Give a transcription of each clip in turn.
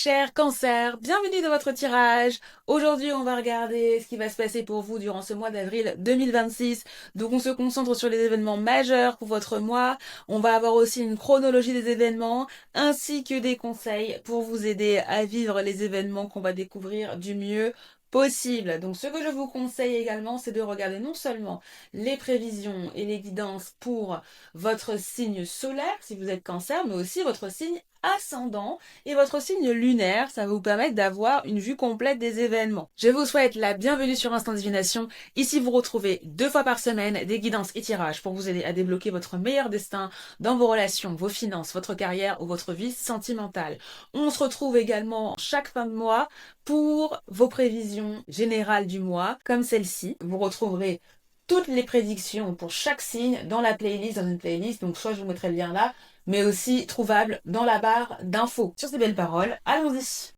cher Cancer, bienvenue dans votre tirage. Aujourd'hui, on va regarder ce qui va se passer pour vous durant ce mois d'avril 2026. Donc, on se concentre sur les événements majeurs pour votre mois. On va avoir aussi une chronologie des événements ainsi que des conseils pour vous aider à vivre les événements qu'on va découvrir du mieux possible. Donc, ce que je vous conseille également, c'est de regarder non seulement les prévisions et les guidances pour votre signe solaire, si vous êtes Cancer, mais aussi votre signe ascendant et votre signe lunaire, ça va vous permettre d'avoir une vue complète des événements. Je vous souhaite la bienvenue sur Instant Divination. Ici, vous retrouvez 2 fois par semaine des guidances et tirages pour vous aider à débloquer votre meilleur destin dans vos relations, vos finances, votre carrière ou votre vie sentimentale. On se retrouve également chaque fin de mois pour vos prévisions générales du mois, comme celle-ci. Vous retrouverez toutes les prédictions pour chaque signe dans la playlist, dans une playlist. Donc soit je vous mettrai le lien là, mais aussi trouvable dans la barre d'infos. Sur ces belles paroles, allons-y.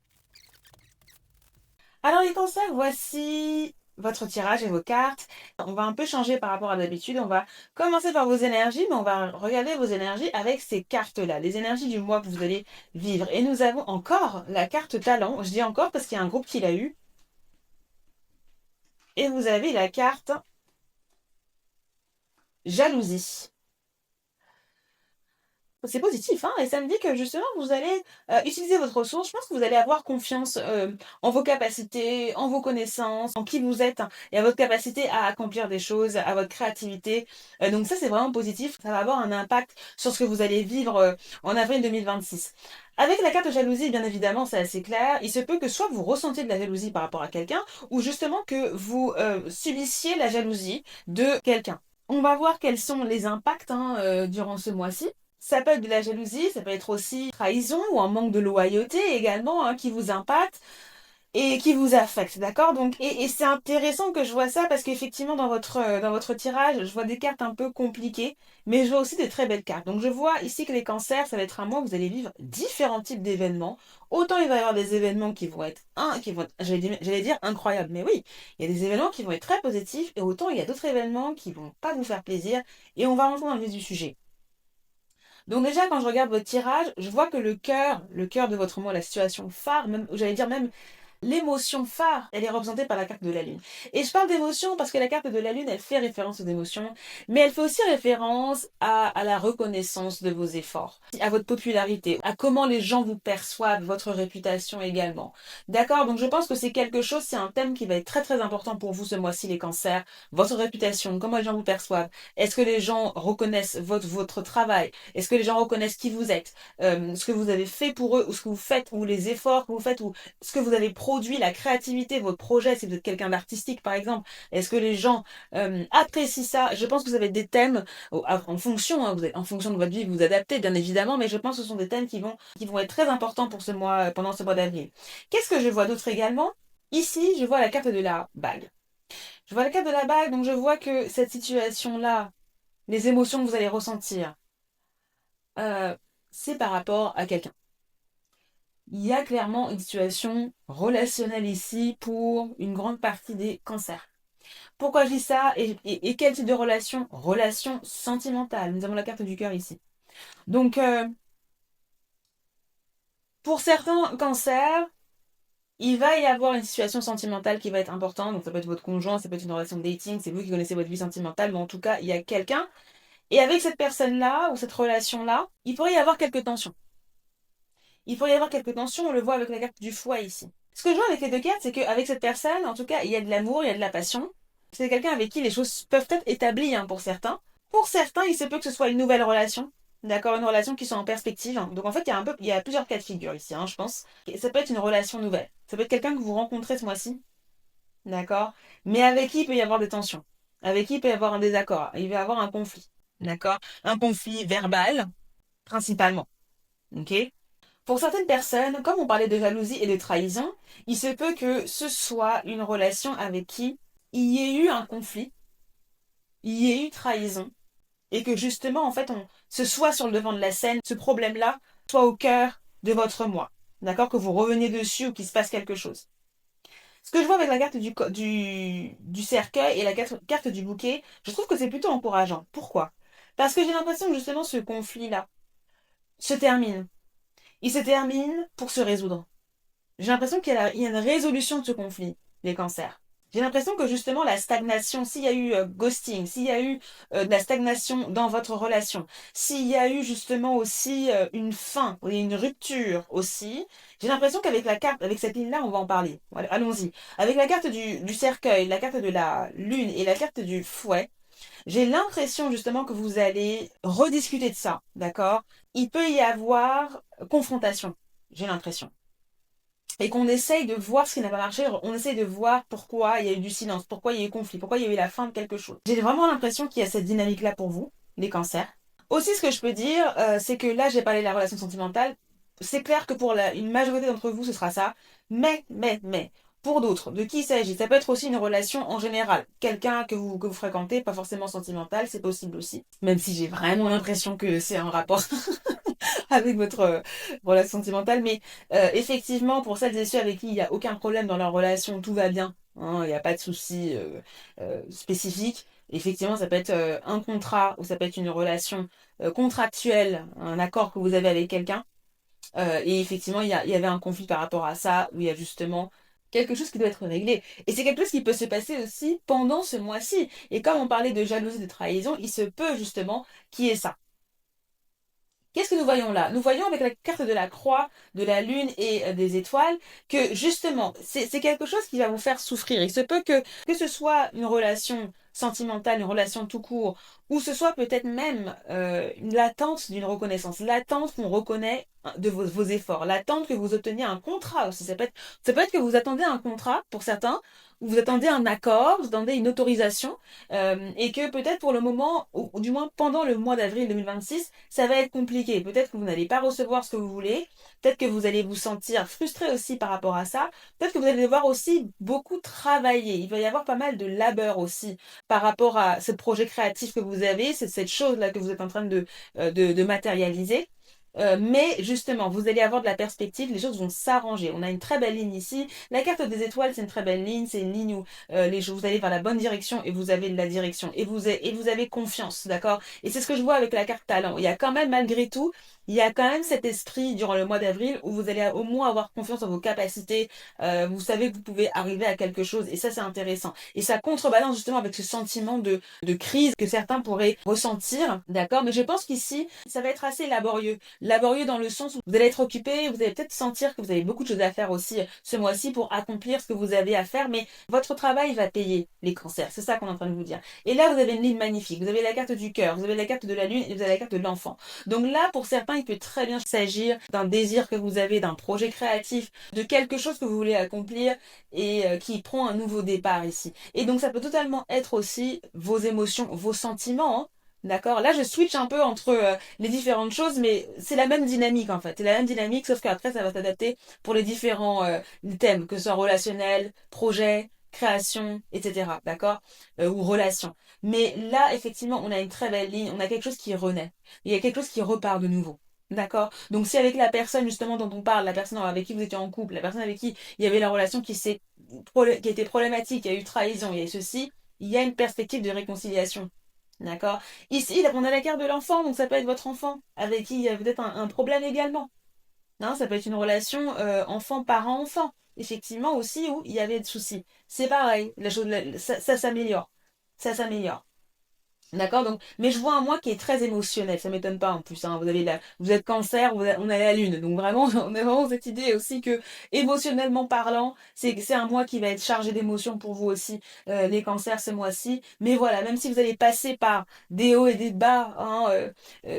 Alors les cancers, voici votre tirage et vos cartes. On va un peu changer par rapport à d'habitude. On va commencer par vos énergies, mais on va regarder vos énergies avec ces cartes-là, les énergies du mois que vous allez vivre. Et nous avons encore la carte talent. Je dis encore parce qu'il y a un groupe qui l'a eu. Et vous avez la carte jalousie. C'est positif, hein, et ça me dit que justement vous allez utiliser votre ressource. Je pense que vous allez avoir confiance en vos capacités, en vos connaissances, en qui vous êtes, hein, et à votre capacité à accomplir des choses, à votre créativité. Donc ça c'est vraiment positif. Ça va avoir un impact sur ce que vous allez vivre en avril 2026. Avec la carte jalousie, bien évidemment, c'est assez clair. Il se peut que soit vous ressentiez de la jalousie par rapport à quelqu'un, ou justement que vous subissiez la jalousie de quelqu'un. On va voir quels sont les impacts durant ce mois-ci. Ça peut être de la jalousie, ça peut être aussi trahison ou un manque de loyauté également qui vous impacte et qui vous affecte, d'accord? Donc, et c'est intéressant que je vois ça parce qu'effectivement dans votre tirage, je vois des cartes un peu compliquées, mais je vois aussi des très belles cartes. Donc je vois ici que les cancers, ça va être un mois où vous allez vivre différents types d'événements. Autant il va y avoir des événements qui vont être, j'allais dire incroyables, mais oui, il y a des événements qui vont être très positifs et autant il y a d'autres événements qui vont pas vous faire plaisir et on va rentrer dans le vif du sujet. Donc déjà, quand je regarde votre tirage, je vois que le cœur de votre mois, la situation phare, même, j'allais dire même l'émotion phare, elle est représentée par la carte de la lune. Et je parle d'émotion parce que la carte de la lune, elle fait référence aux émotions, mais elle fait aussi référence à la reconnaissance de vos efforts, à votre popularité, à comment les gens vous perçoivent, votre réputation également. D'accord? Donc je pense que c'est quelque chose, c'est un thème qui va être très très important pour vous ce mois-ci, les cancers. Votre réputation, comment les gens vous perçoivent. Est-ce que les gens reconnaissent votre travail? Est-ce que les gens reconnaissent qui vous êtes? Ce que vous avez fait pour eux, ou ce que vous faites, ou les efforts que vous faites, ou ce que vous avez produit, la créativité, votre projet, si vous êtes quelqu'un d'artistique par exemple, est-ce que les gens apprécient ça? Je pense que vous avez des thèmes en fonction, en fonction de votre vie, vous vous adaptez bien évidemment, mais je pense que ce sont des thèmes qui vont être très importants pour ce mois, pendant ce mois d'avril. Qu'est-ce que je vois d'autre également? Ici, je vois la carte de la bague. Je vois la carte de la bague, donc je vois que cette situation-là, les émotions que vous allez ressentir, euh, c'est par rapport à quelqu'un. Il y a clairement une situation relationnelle ici pour une grande partie des cancers. Pourquoi je dis ça et quel type de relation? Relation sentimentale. Nous avons la carte du cœur ici. Donc, pour certains cancers, il va y avoir une situation sentimentale qui va être importante. Donc, ça peut être votre conjoint, ça peut être une relation de dating, c'est vous qui connaissez votre vie sentimentale, mais en tout cas, il y a quelqu'un. Et avec cette personne-là, ou cette relation-là, il pourrait y avoir quelques tensions. Il pourrait y avoir quelques tensions, on le voit avec la carte du foie ici. Ce que je vois avec les 2 cartes, c'est qu'avec cette personne, en tout cas, il y a de l'amour, il y a de la passion. C'est quelqu'un avec qui les choses peuvent être établies pour certains. Pour certains, il se peut que ce soit une nouvelle relation. D'accord, une relation qui soit en perspective. Donc en fait, il y a plusieurs cas de figure ici, je pense. Et ça peut être une relation nouvelle. Ça peut être quelqu'un que vous rencontrez ce mois-ci. D'accord. Mais avec qui il peut y avoir des tensions. Avec qui il peut y avoir un désaccord. Il va y avoir un conflit. D'accord. Un conflit verbal, principalement. Ok. Pour certaines personnes, comme on parlait de jalousie et de trahison, il se peut que ce soit une relation avec qui il y ait eu un conflit, il y ait eu trahison, et que justement, en fait, ce soit sur le devant de la scène, ce problème-là soit au cœur de votre moi. D'accord? Que vous reveniez dessus ou qu'il se passe quelque chose. Ce que je vois avec la carte du cercueil et la carte du bouquet, je trouve que c'est plutôt encourageant. Pourquoi? Parce que j'ai l'impression que justement ce conflit-là se termine. Il se termine pour se résoudre. J'ai l'impression il y a une résolution de ce conflit, les cancers. J'ai l'impression que justement la stagnation, s'il y a eu ghosting, s'il y a eu de la stagnation dans votre relation, s'il y a eu justement aussi une fin et une rupture aussi, j'ai l'impression qu'avec la carte, avec cette ligne-là, on va en parler. Voilà, allons-y. Avec la carte du cercueil, la carte de la lune et la carte du fouet, j'ai l'impression justement que vous allez rediscuter de ça, d'accord? Il peut y avoir confrontation, j'ai l'impression. Et qu'on essaye de voir ce qui n'a pas marché, on essaye de voir pourquoi il y a eu du silence, pourquoi il y a eu conflit, pourquoi il y a eu la fin de quelque chose. J'ai vraiment l'impression qu'il y a cette dynamique-là pour vous, les cancers. Aussi, ce que je peux dire, c'est que là, j'ai parlé de la relation sentimentale. C'est clair que pour une majorité d'entre vous, ce sera ça. Mais, pour d'autres, de qui il s'agit? Ça peut être aussi une relation en général. Quelqu'un que vous fréquentez, pas forcément sentimental, c'est possible aussi. Même si j'ai vraiment l'impression que c'est un rapport avec votre relation sentimentale. Mais effectivement, pour celles et ceux avec qui il n'y a aucun problème dans leur relation, tout va bien, hein, il n'y a pas de souci spécifique. Effectivement, ça peut être un contrat ou ça peut être une relation contractuelle, un accord que vous avez avec quelqu'un. Et effectivement, il y avait un conflit par rapport à ça, où il y a justement quelque chose qui doit être réglé. Et c'est quelque chose qui peut se passer aussi pendant ce mois-ci. Et comme on parlait de jalousie, de trahison, il se peut justement qu'il y ait ça. Qu'est-ce que nous voyons là? Nous voyons avec la carte de la croix, de la lune et des étoiles que justement, c'est quelque chose qui va vous faire souffrir. Il se peut que ce soit une relation sentimentale, une relation tout court, ou ce soit peut-être même l'attente d'une reconnaissance, l'attente qu'on reconnaît de vos efforts, l'attente que vous obteniez un contrat aussi. Ça peut être que vous attendez un contrat pour certains, ou vous attendez un accord, vous attendez une autorisation, et que peut-être pour le moment, ou du moins pendant le mois d'avril 2026, ça va être compliqué. Peut-être que vous n'allez pas recevoir ce que vous voulez, peut-être que vous allez vous sentir frustré aussi par rapport à ça, peut-être que vous allez devoir aussi beaucoup travailler. Il va y avoir pas mal de labeur aussi par rapport à ce projet créatif que vous avez, c'est cette chose-là que vous êtes en train de matérialiser. Mais justement, vous allez avoir de la perspective, les choses vont s'arranger. On a une très belle ligne ici. La carte des étoiles, c'est une très belle ligne. C'est une ligne où vous allez vers la bonne direction et vous avez de la direction. Et vous avez confiance, d'accord? Et c'est ce que je vois avec la carte talent. Il y a quand même, malgré tout, il y a quand même cet esprit durant le mois d'avril où vous allez au moins avoir confiance en vos capacités. Vous savez que vous pouvez arriver à quelque chose. Et ça, c'est intéressant. Et ça contrebalance justement avec ce sentiment de crise que certains pourraient ressentir, d'accord? Mais je pense qu'ici, ça va être assez laborieux. Laborieux dans le sens où vous allez être occupé, vous allez peut-être sentir que vous avez beaucoup de choses à faire aussi ce mois-ci pour accomplir ce que vous avez à faire, mais votre travail va payer les cancers. C'est ça qu'on est en train de vous dire. Et là, vous avez une ligne magnifique. Vous avez la carte du cœur, vous avez la carte de la lune et vous avez la carte de l'enfant. Donc là, pour certains, il peut très bien s'agir d'un désir que vous avez, d'un projet créatif, de quelque chose que vous voulez accomplir et qui prend un nouveau départ ici. Et donc, ça peut totalement être aussi vos émotions, vos sentiments, hein. D'accord? Là, je switch un peu entre les différentes choses, mais c'est la même dynamique en fait. C'est la même dynamique, sauf qu'après, ça va s'adapter pour les différents thèmes, que ce soit relationnel, projet, création, etc. D'accord? Ou relation. Mais là, effectivement, on a une très belle ligne, on a quelque chose qui renaît. Il y a quelque chose qui repart de nouveau. D'accord? Donc si avec la personne justement dont on parle, la personne avec qui vous étiez en couple, la personne avec qui il y avait la relation qui était problématique, il y a eu trahison, il y a eu ceci, il y a une perspective de réconciliation. D'accord? Ici, là, on a la carte de l'enfant, donc ça peut être votre enfant, avec qui il y a peut-être un problème également. Non, ça peut être une relation enfant-parent-enfant. Effectivement aussi, où il y avait des soucis. C'est pareil, ça s'améliore. Ça s'améliore. D'accord, donc, mais je vois un moi qui est très émotionnel, ça m'étonne pas en plus, hein. Vous êtes cancer, on a la lune, donc vraiment, on a vraiment cette idée aussi que, émotionnellement parlant, c'est un mois qui va être chargé d'émotions pour vous aussi, les cancers ce mois-ci. Mais voilà, même si vous allez passer par des hauts et des bas, hein,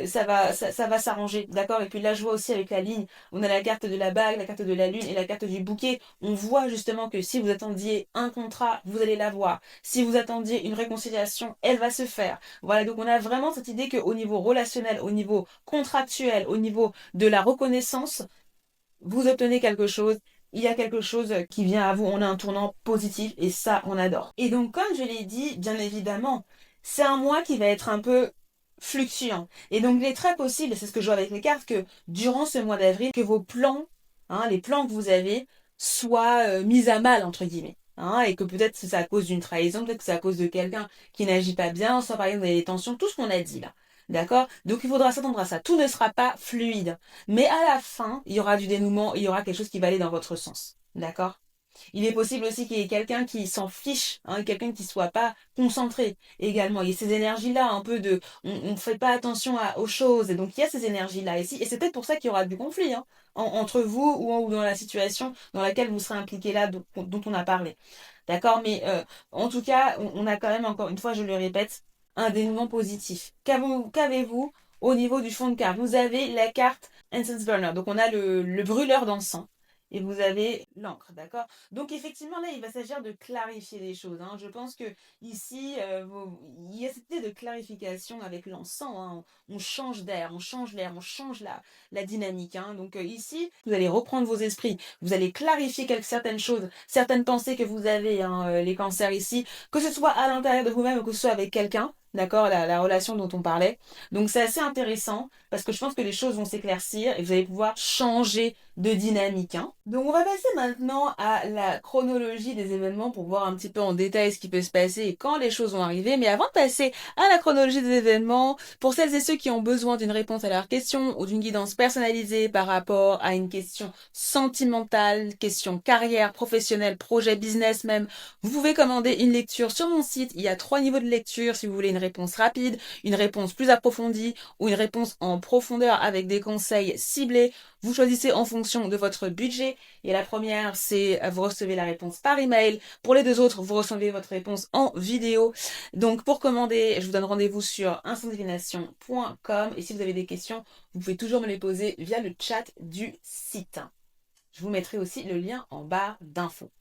ça va s'arranger, d'accord? Et puis là, je vois aussi avec la ligne, on a la carte de la bague, la carte de la lune et la carte du bouquet. On voit justement que si vous attendiez un contrat, vous allez l'avoir. Si vous attendiez une réconciliation, elle va se faire. Voilà, donc on a vraiment cette idée qu'au niveau relationnel, au niveau contractuel, au niveau de la reconnaissance, vous obtenez quelque chose, il y a quelque chose qui vient à vous, on a un tournant positif et ça, on adore. Et donc, comme je l'ai dit, bien évidemment, c'est un mois qui va être un peu fluctuant. Et donc, il est très possible, et c'est ce que je vois avec les cartes, que durant ce mois d'avril, que vos plans, hein, les plans que vous avez, soient mis à mal, entre guillemets. Hein, et que peut-être c'est à cause d'une trahison, peut-être que c'est à cause de quelqu'un qui n'agit pas bien, soit par exemple vous avez des tensions, tout ce qu'on a dit là. D'accord? Donc il faudra s'attendre à ça. Tout ne sera pas fluide. Mais à la fin, il y aura du dénouement, il y aura quelque chose qui va aller dans votre sens. D'accord? Il est possible aussi qu'il y ait quelqu'un qui s'en fiche, hein, quelqu'un qui soit pas concentré également. Il y a ces énergies-là, un peu de, on fait pas attention aux choses, et donc il y a ces énergies-là ici, et c'est peut-être pour ça qu'il y aura du conflit, hein, entre vous ou dans la situation dans laquelle vous serez impliqué là, dont on a parlé. D'accord? Mais en tout cas, on a quand même, encore une fois, je le répète, un dénouement positif. Qu'avez-vous au niveau du fond de carte? Vous avez la carte Incense Burner, donc on a le brûleur d'encens. Et vous avez l'encre, d'accord? Donc effectivement, là, il va s'agir de clarifier les choses, hein. Je pense que ici, il y a cette idée de clarification avec l'encens, hein. On change d'air, on change l'air, on change la dynamique, hein. Donc ici, vous allez reprendre vos esprits, vous allez clarifier certaines choses, certaines pensées que vous avez, hein, les cancers ici, que ce soit à l'intérieur de vous-même ou que ce soit avec quelqu'un. D'accord, la relation dont on parlait. Donc c'est assez intéressant parce que je pense que les choses vont s'éclaircir et vous allez pouvoir changer de dynamique, hein. Donc on va passer maintenant à la chronologie des événements pour voir un petit peu en détail ce qui peut se passer et quand les choses vont arriver. Mais avant de passer à la chronologie des événements, pour celles et ceux qui ont besoin d'une réponse à leurs questions ou d'une guidance personnalisée par rapport à une question sentimentale, question carrière, professionnelle, projet, business même, vous pouvez commander une lecture sur mon site. Il y a 3 niveaux de lecture si vous voulez une réponse rapide, une réponse plus approfondie ou une réponse en profondeur avec des conseils ciblés. Vous choisissez en fonction de votre budget. Et la première, c'est vous recevez la réponse par email. Pour les deux autres, vous recevez votre réponse en vidéo. Donc pour commander, je vous donne rendez-vous sur instantdivination.com. Et si vous avez des questions, vous pouvez toujours me les poser via le chat du site. Je vous mettrai aussi le lien en barre d'infos.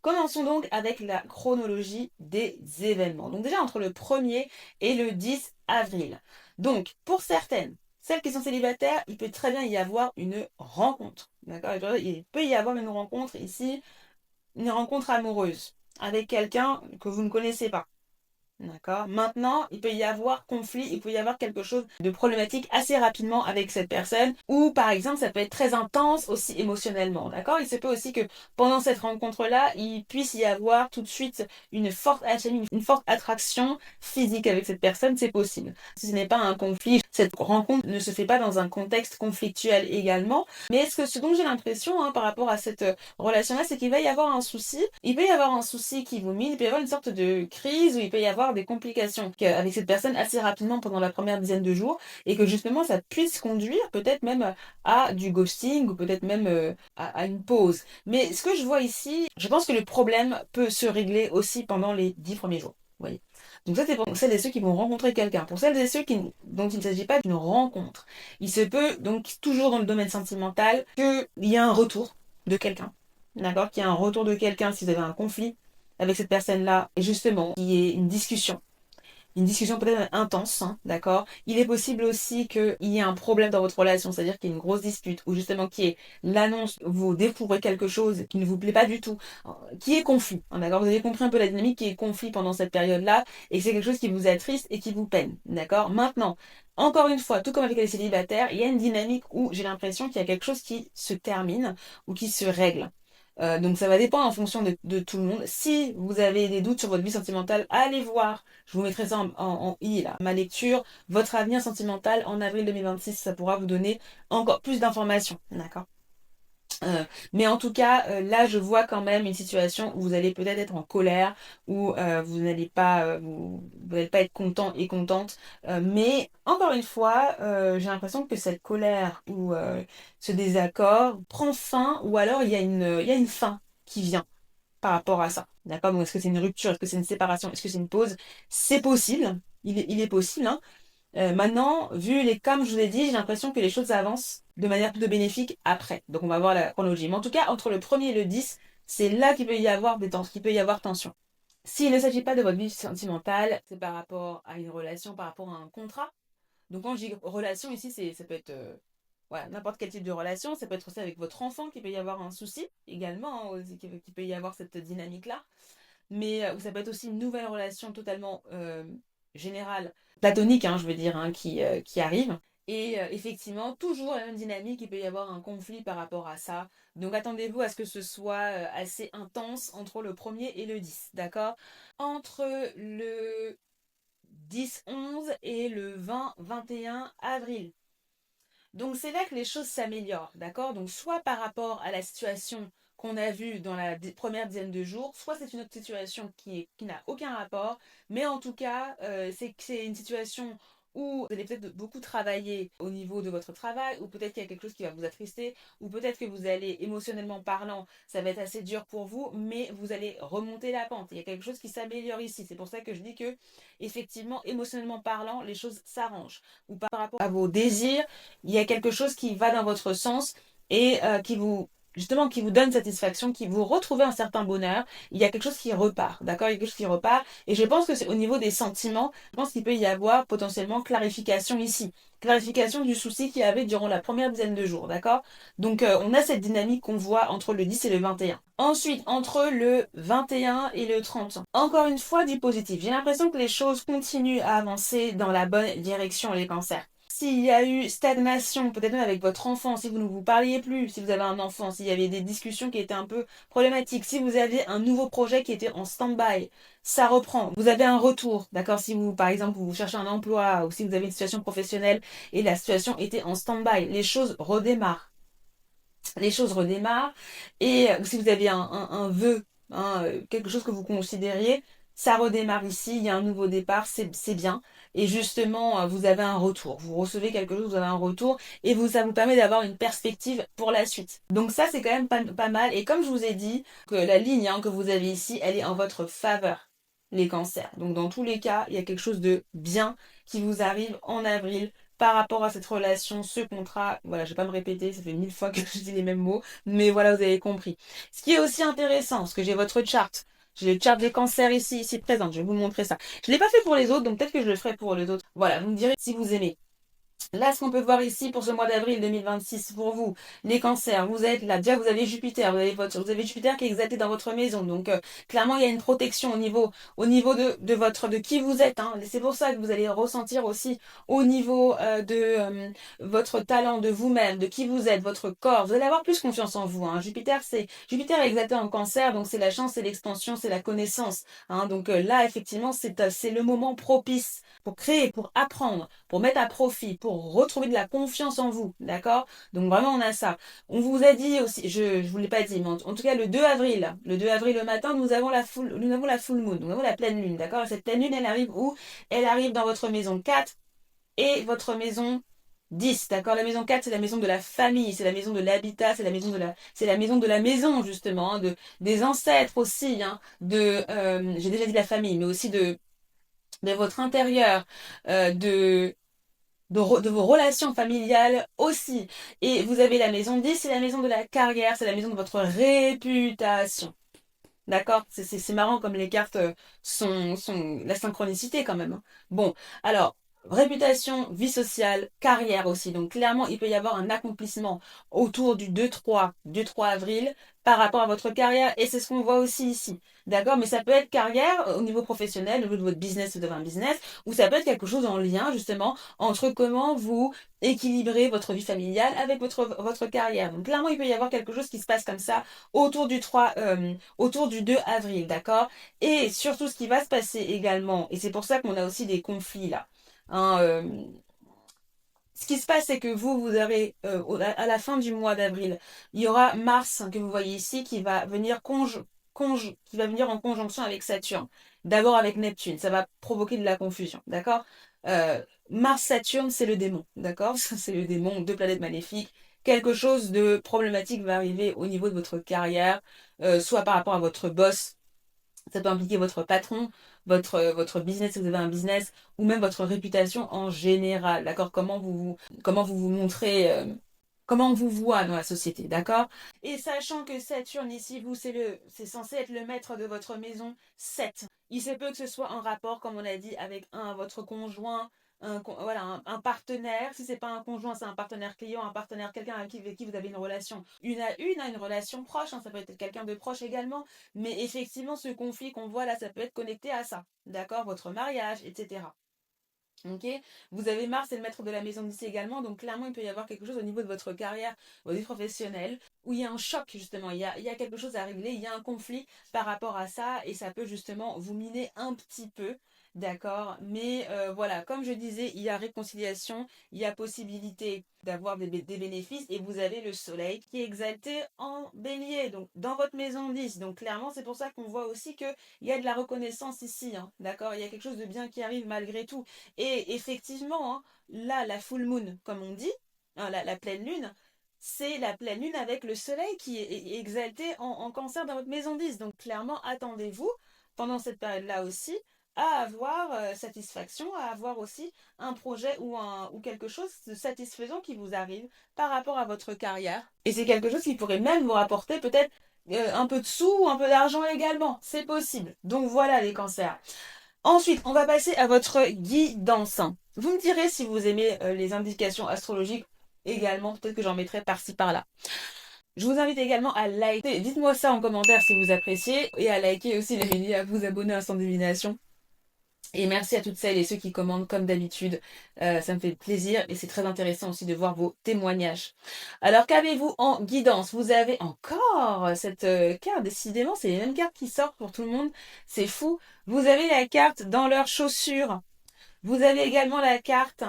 Commençons donc avec la chronologie des événements. Donc déjà entre le 1er et le 10 avril. Donc pour certaines, celles qui sont célibataires, il peut très bien y avoir une rencontre. D'accord? Il peut y avoir une rencontre ici, une rencontre amoureuse avec quelqu'un que vous ne connaissez pas. D'accord. Maintenant, il peut y avoir conflit, il peut y avoir quelque chose de problématique assez rapidement avec cette personne, ou par exemple, ça peut être très intense aussi émotionnellement. D'accord. Il se peut aussi que pendant cette rencontre-là, il puisse y avoir tout de suite une forte alchimie, une forte attraction physique avec cette personne, c'est possible. Si ce n'est pas un conflit, cette rencontre ne se fait pas dans un contexte conflictuel également. Mais ce dont j'ai l'impression, hein, par rapport à cette relation-là, c'est qu'il va y avoir un souci. Il peut y avoir un souci qui vous mine, il peut y avoir une sorte de crise où il peut y avoir des complications avec cette personne assez rapidement pendant la première dizaine de jours et que justement ça puisse conduire peut-être même à du ghosting ou peut-être même à une pause. Mais ce que je vois ici, je pense que le problème peut se régler aussi pendant les 10 premiers jours. Vous voyez. Donc ça c'est pour celles et ceux qui vont rencontrer quelqu'un. Pour celles et ceux dont il ne s'agit pas d'une rencontre, il se peut donc toujours dans le domaine sentimental qu'il y ait un retour de quelqu'un. D'accord? Qu'il y ait un retour de quelqu'un si vous avez un conflit avec cette personne-là, et justement, qu'il y ait une discussion peut-être intense, hein, d'accord? Il est possible aussi qu'il y ait un problème dans votre relation, c'est-à-dire qu'il y ait une grosse dispute, ou justement qu'il y ait l'annonce, vous découvrez quelque chose qui ne vous plaît pas du tout, qui est conflit, hein, d'accord? Vous avez compris un peu la dynamique qui est conflit pendant cette période-là, et c'est quelque chose qui vous attriste et qui vous peine, d'accord? Maintenant, encore une fois, tout comme avec les célibataires, il y a une dynamique où j'ai l'impression qu'il y a quelque chose qui se termine ou qui se règle. Donc ça va dépendre en fonction de tout le monde. Si vous avez des doutes sur votre vie sentimentale, allez voir. Je vous mettrai ça en i là. Ma lecture, votre avenir sentimental en avril 2026, ça pourra vous donner encore plus d'informations. D'accord? Mais en tout cas, là, je vois quand même une situation où vous allez peut-être être en colère, où vous n'allez pas être content et contente. Mais encore une fois, j'ai l'impression que cette colère ou ce désaccord prend fin, ou alors il y a une fin qui vient par rapport à ça. D'accord? Donc, est-ce que c'est une rupture? Est-ce que c'est une séparation? Est-ce que c'est une pause? C'est possible. Il est possible, hein. Maintenant, comme je vous ai dit, j'ai l'impression que les choses avancent de manière plutôt bénéfique après. Donc on va voir la chronologie. Mais en tout cas, entre le premier et le 10, c'est là qu'il peut y avoir qu'il peut y avoir tension. S'il ne s'agit pas de votre vie sentimentale, c'est par rapport à une relation, par rapport à un contrat. Donc quand je dis relation ici, ça peut être voilà, n'importe quel type de relation. Ça peut être aussi avec votre enfant qu'il peut y avoir un souci également, hein, aussi, qu'il peut y avoir cette dynamique-là. Mais ça peut être aussi une nouvelle relation totalement générale, platonique, hein, je veux dire, hein, qui arrive. Et effectivement, toujours la même dynamique, il peut y avoir un conflit par rapport à ça. Donc attendez-vous à ce que ce soit assez intense entre le premier et le 10, d'accord? Entre le 10-11 et le 20-21 avril. Donc c'est là que les choses s'améliorent, d'accord? Donc soit par rapport à la situation qu'on a vue dans la première dizaine de jours, soit c'est une autre situation qui n'a aucun rapport, mais en tout cas, c'est une situation où vous allez peut-être beaucoup travailler au niveau de votre travail, ou peut-être qu'il y a quelque chose qui va vous attrister, ou peut-être que vous allez, émotionnellement parlant, ça va être assez dur pour vous, mais vous allez remonter la pente. Il y a quelque chose qui s'améliore ici. C'est pour ça que je dis que, effectivement, émotionnellement parlant, les choses s'arrangent. Ou par rapport à vos désirs, il y a quelque chose qui va dans votre sens et qui vous justement qui vous donne satisfaction, qui vous retrouvez un certain bonheur, il y a quelque chose qui repart, d'accord? Il y a quelque chose qui repart et je pense que c'est au niveau des sentiments, je pense qu'il peut y avoir potentiellement clarification ici. Clarification du souci qu'il y avait durant la première dizaine de jours, d'accord? Donc on a cette dynamique qu'on voit entre le 10 et le 21. Ensuite, entre le 21 et le 30. Encore une fois, du positif. J'ai l'impression que les choses continuent à avancer dans la bonne direction, les cancers. S'il y a eu stagnation, peut-être même avec votre enfant, si vous ne vous parliez plus, si vous avez un enfant, s'il y avait des discussions qui étaient un peu problématiques, si vous aviez un nouveau projet qui était en stand-by, ça reprend. Vous avez un retour, d'accord? Si vous, par exemple, vous cherchez un emploi ou si vous avez une situation professionnelle et la situation était en stand-by, les choses redémarrent. Les choses redémarrent et si vous aviez un vœu, hein, quelque chose que vous considériez, ça redémarre ici, il y a un nouveau départ, c'est bien. Et justement, vous avez un retour. Vous recevez quelque chose, vous avez un retour et ça vous permet d'avoir une perspective pour la suite. Donc ça, c'est quand même pas mal. Et comme je vous ai dit, que la ligne hein, que vous avez ici, elle est en votre faveur, les cancers. Donc dans tous les cas, il y a quelque chose de bien qui vous arrive en avril par rapport à cette relation, ce contrat, voilà, je vais pas me répéter, ça fait 1000 fois que je dis les mêmes mots, mais voilà, vous avez compris. Ce qui est aussi intéressant, parce que j'ai votre chart, j'ai le chart des cancers ici présente, je vais vous montrer ça. Je l'ai pas fait pour les autres, donc peut-être que je le ferai pour les autres. Voilà, vous me direz si vous aimez. Là, ce qu'on peut voir ici pour ce mois d'avril 2026 pour vous, les cancers, vous êtes là, déjà vous avez Jupiter, vous avez Jupiter qui est exalté dans votre maison, donc clairement il y a une protection au niveau de qui vous êtes, hein. C'est pour ça que vous allez ressentir aussi au niveau de votre talent, de vous-même, de qui vous êtes, votre corps, vous allez avoir plus confiance en vous, hein. Jupiter est exalté en cancer, donc c'est la chance, c'est l'expansion, c'est la connaissance, hein. Donc là effectivement c'est le moment propice pour créer, pour apprendre, pour mettre à profit, pour retrouver de la confiance en vous, d'accord? Donc vraiment on a ça. On vous a dit aussi, je vous l'ai pas dit, mais en tout cas le 2 avril le matin, nous avons la full moon, nous avons la pleine lune, d'accord? Cette pleine lune, elle arrive où? Elle arrive dans votre maison 4 et votre maison 10, d'accord? La maison 4, c'est la maison de la famille, c'est la maison de l'habitat, c'est la maison de la maison, justement, hein, des ancêtres aussi, hein, j'ai déjà dit la famille, mais aussi de votre intérieur, de vos relations familiales aussi. Et vous avez la maison 10, c'est la maison de la carrière, c'est la maison de votre réputation. D'accord? C'est marrant comme les cartes sont la synchronicité quand même, hein. Bon, alors, réputation, vie sociale, carrière aussi. Donc clairement, il peut y avoir un accomplissement autour du 2-3 avril par rapport à votre carrière. Et c'est ce qu'on voit aussi ici. D'accord? Mais ça peut être carrière au niveau professionnel, au niveau de votre business, vous avez un business, ou ça peut être quelque chose en lien justement entre comment vous équilibrez votre vie familiale avec votre carrière. Donc clairement, il peut y avoir quelque chose qui se passe comme ça autour du 2 avril, d'accord? Et surtout, ce qui va se passer également, et c'est pour ça qu'on a aussi des conflits là, hein, ce qui se passe, c'est que vous aurez, à la fin du mois d'avril, il y aura Mars, hein, que vous voyez ici, qui va venir qui va venir en conjonction avec Saturne. D'abord avec Neptune. Ça va provoquer de la confusion, d'accord? Mars-Saturne, c'est le démon, d'accord? C'est le démon, deux planètes maléfiques. Quelque chose de problématique va arriver au niveau de votre carrière, soit par rapport à votre boss, ça peut impliquer votre patron, votre business si vous avez un business, ou même votre réputation en général, d'accord? Comment vous montrez, comment on vous voit dans la société, d'accord? Et sachant que Saturne ici, vous, c'est censé être le maître de votre maison 7. Il se peut que ce soit en rapport, comme on a dit, avec votre conjoint, voilà, un partenaire. Si c'est pas un conjoint, c'est un partenaire client, un partenaire, quelqu'un avec qui vous avez une relation une à une, hein, une relation proche, hein, ça peut être quelqu'un de proche également. Mais effectivement, ce conflit qu'on voit là, ça peut être connecté à ça, d'accord? Votre mariage, etc. Ok, vous avez Mars, c'est le maître de la maison d'ici également, donc clairement il peut y avoir quelque chose au niveau de votre carrière, votre vie professionnelle, où il y a un choc justement, il y a quelque chose à régler, il y a un conflit par rapport à ça, et ça peut justement vous miner un petit peu, d'accord? Mais voilà, comme je disais, il y a réconciliation, il y a possibilité d'avoir des bénéfices et vous avez le soleil qui est exalté en bélier, donc dans votre maison 10. Donc clairement, c'est pour ça qu'on voit aussi qu'il y a de la reconnaissance ici, hein, d'accord? Il y a quelque chose de bien qui arrive malgré tout. Et effectivement, hein, là, la full moon, comme on dit, hein, la pleine lune, c'est la pleine lune avec le soleil qui est exalté en cancer dans votre maison 10. Donc clairement, attendez-vous pendant cette période-là aussi à avoir satisfaction, à avoir aussi un projet ou quelque chose de satisfaisant qui vous arrive par rapport à votre carrière. Et c'est quelque chose qui pourrait même vous rapporter peut-être un peu de sous, un peu d'argent également. C'est possible. Donc voilà les cancers. Ensuite, on va passer à votre guidance. Vous me direz si vous aimez les indications astrologiques également. Peut-être que j'en mettrai par-ci par-là. Je vous invite également à liker. Dites-moi ça en commentaire si vous appréciez. Et à liker aussi les vidéos, à vous abonner à Sans Divination. Et merci à toutes celles et ceux qui commandent comme d'habitude. Ça me fait plaisir et c'est très intéressant aussi de voir vos témoignages. Alors qu'avez-vous en guidance? Vous avez encore cette carte. Décidément, c'est les mêmes cartes qui sortent pour tout le monde. C'est fou. Vous avez la carte dans leurs chaussures. Vous avez également la carte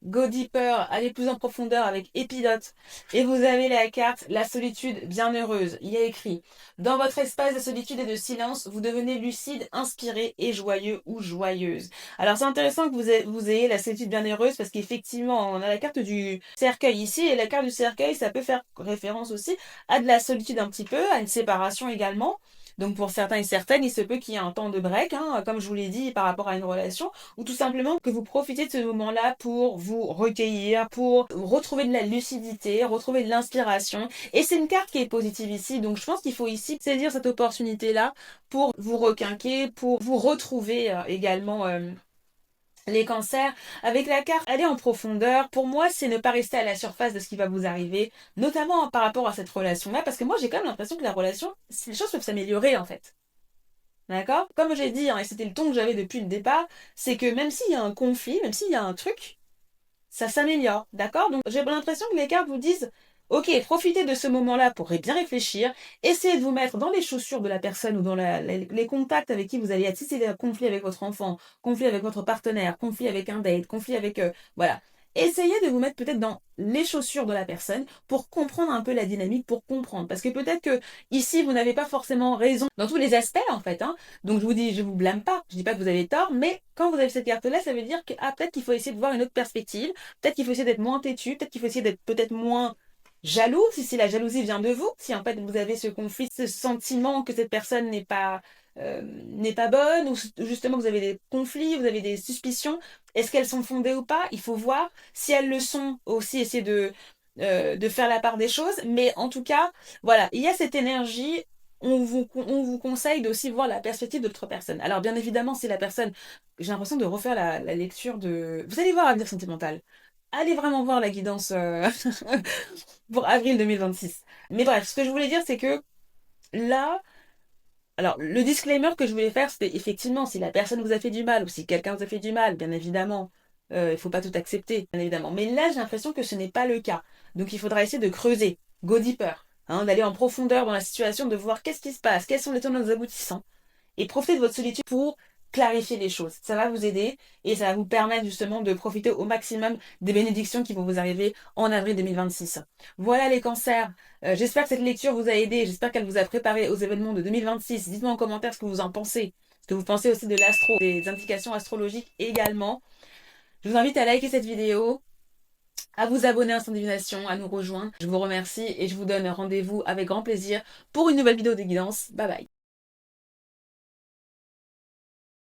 Go Deeper, aller plus en profondeur avec Épilote. Et vous avez la carte La solitude bienheureuse. Il y a écrit: dans votre espace de solitude et de silence, vous devenez lucide, inspiré et joyeux ou joyeuse. Alors c'est intéressant que vous ayez la solitude bienheureuse parce qu'effectivement, on a la carte du cercueil ici et la carte du cercueil, ça peut faire référence aussi à de la solitude un petit peu, à une séparation également. Donc pour certains et certaines, il se peut qu'il y ait un temps de break, hein, comme je vous l'ai dit, par rapport à une relation, ou tout simplement que vous profitez de ce moment-là pour vous recueillir, pour retrouver de la lucidité, retrouver de l'inspiration. Et c'est une carte qui est positive ici, donc je pense qu'il faut ici saisir cette opportunité-là pour vous requinquer, pour vous retrouver également. Les cancers, avec la carte aller en profondeur, pour moi, c'est ne pas rester à la surface de ce qui va vous arriver, notamment par rapport à cette relation-là, parce que moi, j'ai quand même l'impression que la relation, les choses peuvent s'améliorer en fait. D'accord? Comme j'ai dit, hein, et c'était le ton que j'avais depuis le départ, c'est que même s'il y a un conflit, même s'il y a un truc, ça s'améliore. D'accord? Donc j'ai l'impression que les cartes vous disent, ok, profitez de ce moment-là pour bien réfléchir, essayez de vous mettre dans les chaussures de la personne ou dans les contacts avec qui vous allez être, si c'est un conflit avec votre enfant, conflit avec votre partenaire, conflit avec un date, conflit avec... voilà. Essayez de vous mettre peut-être dans les chaussures de la personne pour comprendre un peu la dynamique, pour comprendre. Parce que peut-être que ici, vous n'avez pas forcément raison dans tous les aspects, en fait. Hein. Donc je vous dis, je vous blâme pas. Je dis pas que vous avez tort, mais quand vous avez cette carte-là, ça veut dire que peut-être qu'il faut essayer de voir une autre perspective. Peut-être qu'il faut essayer d'être moins têtu. Peut-être qu'il faut essayer d'être peut-être moins jaloux, si la jalousie vient de vous. Si en fait vous avez ce conflit, ce sentiment que cette personne n'est pas bonne, ou justement vous avez des conflits, vous avez des suspicions, est-ce qu'elles sont fondées ou pas? Il faut voir. Si elles le sont, aussi essayer de faire la part des choses. Mais en tout cas, voilà, il y a cette énergie. On vous conseille d'aussi voir la perspective d'autres personnes. Alors bien évidemment, si la personne... J'ai l'impression de refaire la lecture de... Vous allez voir Avenir Sentimental. Allez vraiment voir la guidance pour avril 2026. Mais bref, ce que je voulais dire, c'est que là, alors, le disclaimer que je voulais faire, c'était effectivement, si la personne vous a fait du mal, ou si quelqu'un vous a fait du mal, bien évidemment, il faut pas tout accepter, bien évidemment. Mais là, j'ai l'impression que ce n'est pas le cas. Donc, il faudra essayer de creuser, go deeper, hein, d'aller en profondeur dans la situation, de voir qu'est-ce qui se passe, quels sont les tenants et les aboutissants, et profitez de votre solitude pour clarifier les choses. Ça va vous aider et ça va vous permettre justement de profiter au maximum des bénédictions qui vont vous arriver en avril 2026. Voilà les cancers. J'espère que cette lecture vous a aidé. J'espère qu'elle vous a préparé aux événements de 2026. Dites-moi en commentaire ce que vous en pensez. Ce que vous pensez aussi de l'astro, des indications astrologiques également. Je vous invite à liker cette vidéo, à vous abonner à Sans Divination, à nous rejoindre. Je vous remercie et je vous donne rendez-vous avec grand plaisir pour une nouvelle vidéo de guidance. Bye bye.